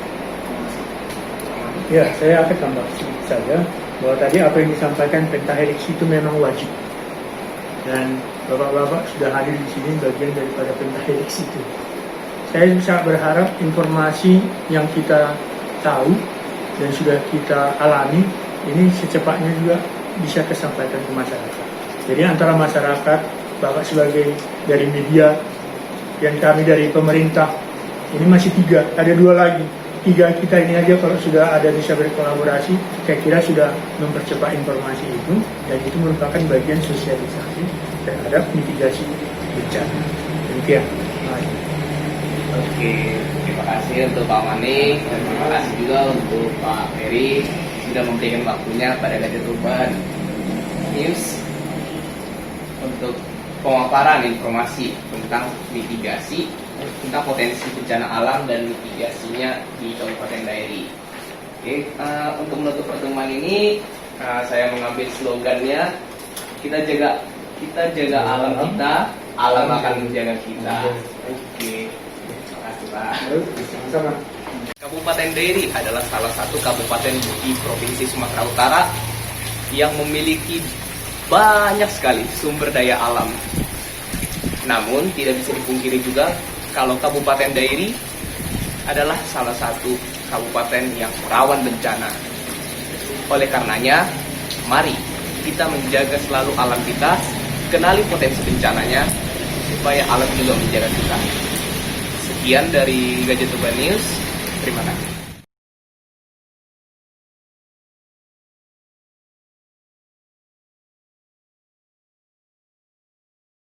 Ya, saya akan tambah saja bahwa tadi apa yang disampaikan Pentahelix itu memang wajib, dan bapak-bapak sudah hadir di sini bagian daripada Pentahelix itu. Saya sangat berharap informasi yang kita tahu dan sudah kita alami ini secepatnya juga bisa kesampaikan ke masyarakat. Jadi antara masyarakat, bapak sebagai dari media, dan kami dari pemerintah, ini masih 3, ada 2 lagi. 3 kita ini aja kalau sudah ada bisa berkolaborasi, saya kira sudah mempercepat informasi itu, dan itu merupakan bagian sosialisasi terhadap mitigasi bencana. Demikian. Oke, terima kasih untuk Pak Manik dan terima kasih juga untuk Pak Ferry sudah memberikan waktunya pada Gajah Tuban News untuk pemaparan informasi tentang mitigasi, tentang potensi bencana alam dan mitigasinya di Kabupaten Dairi. Oke, untuk menutup pertemuan ini saya mengambil slogannya, kita jaga alam kita, alam akan menjaga kita. Oke. Sama. Kabupaten Dairi adalah salah satu kabupaten di Provinsi Sumatera Utara yang memiliki banyak sekali sumber daya alam. Namun tidak bisa dipungkiri juga kalau Kabupaten Dairi adalah salah satu kabupaten yang rawan bencana. Oleh karenanya, mari kita menjaga selalu alam kita, kenali potensi bencananya, supaya alam juga menjaga kita. Sekian dari Gajah Tuban News, terima kasih.